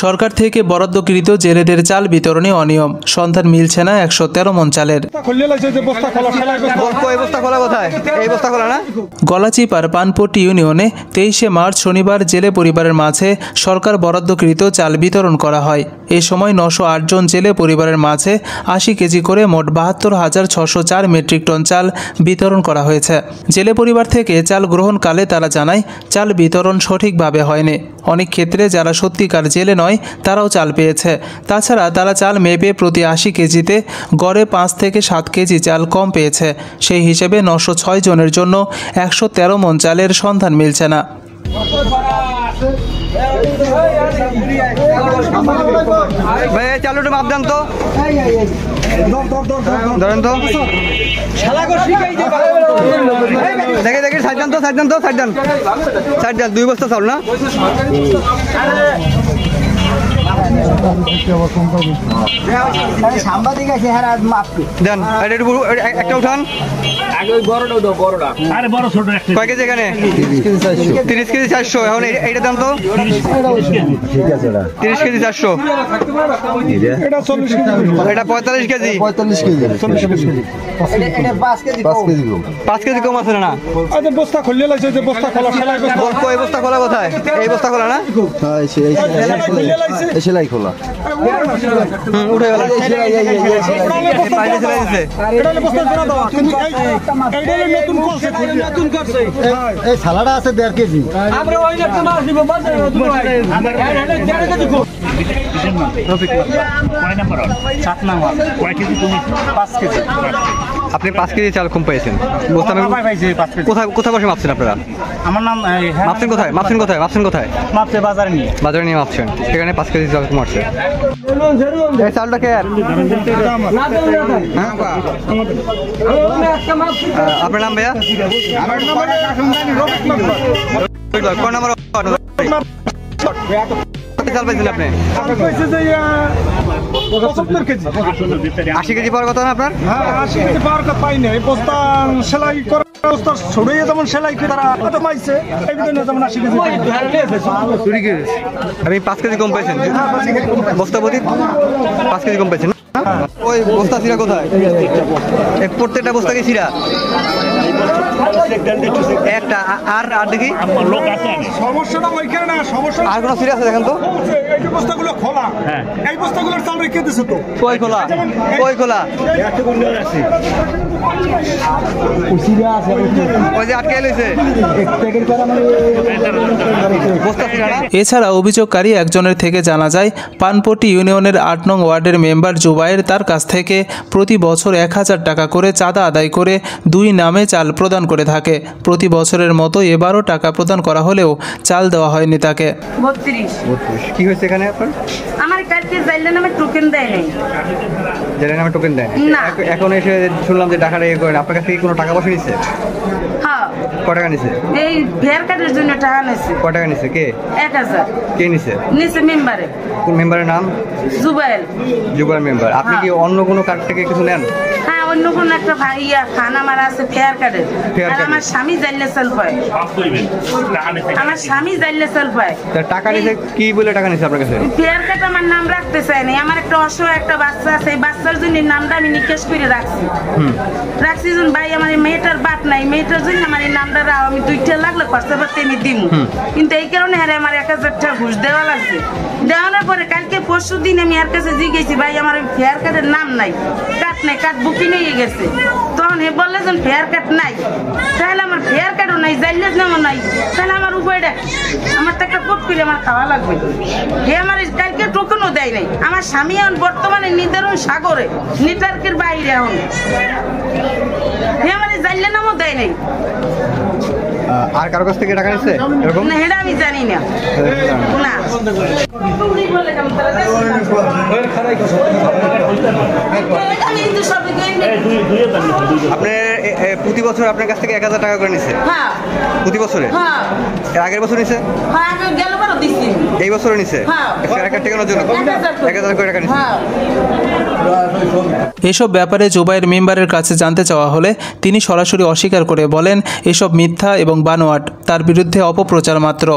সরকার থেকে বরাদ্দকৃত জেলেদের চাল বিতরণে অনিয়ম, সন্ধান মিলছে না 113 মন চালের। গলাচিপার পানপট্টি ইউনিয়নে 23 মার্চ শনিবার জেলে পরিবারের মাঝে সরকার বরাদ্দকৃত চাল বিতরণ করা হয়। এ সময় 908 জন জেলে পরিবারের মাঝে 80 কেজি করে মোট 72,604 মেট্রিক টন চাল বিতরণ করা হয়েছে। জেলে পরিবার থেকে চাল গ্রহণকালে তারা জানায় চাল বিতরণ সঠিকভাবে হয়নি। অনেক ক্ষেত্রে যারা সত্যিকার জেলে নয় তারাও চাল পেয়েছে। তাছাড়া তারা চাল মেপে প্রতি 80 কেজিতে গড়ে 5 থেকে 7 কেজি চাল কম পেয়েছে। সেই হিসেবে 906 জনের জন্য 113 মন চালের সন্ধান মিলছে না। দেখে সাইড 2 বস্তা চাল না সাংবাদিক আছে দেন একটা উঠান কয় কেজি এখানে 30 কেজি 400 এখন এইটা দাম তো 30 কেজি 400 এটা 45 কেজি 5 কেজি কম আছে না বস্তা খুললে লাগছে যে বস্তা খোলা এই বস্তা খোলা কোথায় এই বস্তা খোলা না সেলাই খোলা উঠে গেল এই সালাডা আছে 1.5 কেজি আপনি 5 কেজি চাল কম পাইছেন কোথায় বসে মাপছেন আপনারা? আমার নাম মাপছেন কোথায় বাজারে নিয়ে মাপছেন সেখানে 5 কেজি চাল কম আসছে। এই চালটা কে আপনার নাম ভাইয়া? কোন নাম্বার চাল পাইছেন আপনি? 80 কেজি পাওয়ার কথা না আপনার? 80 কেজি পাওয়ার কথা পাই না। এই বস্তা সেলাই করে বস্তা ছড়িয়ে যেমন সেলাই করে তারা কত পাইছে এই ভিতরে যেমন 80 কেজি আমি 5 কেজি কম পাইছেন বস্তা প্রতি 5 কেজি কম পাইছেন। ওই বস্তা ছিঁড়া কোথায়? প্রত্যেকটা বস্তা কি ছিঁড়া? একটা আর দেখি সমস্যাটা ওইখানে না, সমস্যা আর কোনো ছিঁড়া আছে দেখেন তো। এই যে বস্তাগুলো খোলা, এই বস্তাগুলোর চাল রেখে দিছে তো। কই খোলা ওই যে আটকে লইছে বস্তা ছিঁড়া না। এছাড়া অভিযোগকারী একজনের থেকে জানা যায় পানপট্টি ইউনিয়নের 8 নং ওয়ার্ডের মেম্বার জুবায়ের তার কাছ থেকে প্রতি বছর 1000 টাকা করে চাঁদা আদায় করে 2 নামে চাল প্রদান করে থাকে। প্রতি বছরের মতো এবারও টাকা প্রদান করা হলেও চাল দেওয়া হয়নি তাকে। 32 কি হয়েছে এখানে আপনার? আমার কালকে জেলের নামে টোকেন দেয় নাই। জেলের নামে টোকেন দেয় না? এখন এসে শুনলাম যে টাকাটা ইয়ে করেন, আপনার কাছ থেকে কোনো টাকা পয়সা নিচ্ছে? হ্যাঁ। কত টাকা নিছে? এই ফেয়ার কার্ডের জন্য টাকা নিছে। কত টাকা নিছে? কে? 1000। কে নিছে? নিছে মেম্বারে। কোন মেম্বারের নাম? জুবায়ের মেম্বার। আপনি কি অন্য কোনো কার্ড থেকে কিছু নেন? হ্যাঁ, অন্য কোনো একটা ভাইয়া খানা মারা আছে ফেয়ার কার্ডের। আর আমার স্বামী জাইলে সেল পায়। আমার স্বামী জাইলে সেল পায়। টাকা নিছে কি বলে টাকা নিছে আপনার কাছে? ফেয়ার কার্ড আমার নাম রাখতে চাই না। আমার একটা অসহায় একটা বাচ্চা আছে, এই বাচ্চার জন্য নামটা আমি নিকেশ করে রাখছি। যখন ভাই আমার মেয়েটার বাপ নাই, মেয়েটার জন্য আমার এই নামটা আমি 2টা লাগলে খরচা পাতি আমি দিব, কিন্তু এই কারণে হ্যাঁ আমার 1000 টাকা ঘুষ দেওয়া লাগছে। দেওয়ানোর পরে কালকে পরশু দিন আমি আর কাছে জিজ্ঞেছি ভাই আমার ফেয়ার কার্ডের নাম নাই, কার্ড নাই, কার্ড বুকিং হয়ে গেছে। তখন হে বললে যখন ফেয়ার কার্ড নাই তাহলে আমার ফেয়ার কার্ডও নাই, জাইলের নামও নাই, তাহলে আমার উপায়টা আমার তো একটা কোট করে আমার খাওয়া লাগবে। হে আমার কালকে টোকেনও দেয় নাই। আমার স্বামী এখন বর্তমানে নির্ধারণ সাগরে নেটওয়ার্কের বাইরে এখন হে আমার জাইলের নামও দেয় নাই। আর কারো কাছ থেকে টাকা নিচ্ছে এরকম? না, এটা আমি জানি না। না আপনি প্রতি বছর আপনার কাছ থেকে 1000 টাকা করে নিচ্ছে? হ্যাঁ। প্রতি বছরে? হ্যাঁ। এর আগের বছর নিচ্ছে? হ্যাঁ, গেলবারও দিছি। এই বছরও নিচ্ছে? হ্যাঁ। ফেয়ার কার্ড টেকানোর জন্য 1000 করে টাকা নিচ্ছে? হ্যাঁ। এসব ব্যাপারে জুবায়ের মেম্বারের কাছে জানতে চাওয়া হলে তিনি সরাসরি অস্বীকার করে বলেন এসব মিথ্যা এবং বানোয়াট, তার বিরুদ্ধে অপপ্রচার মাত্র।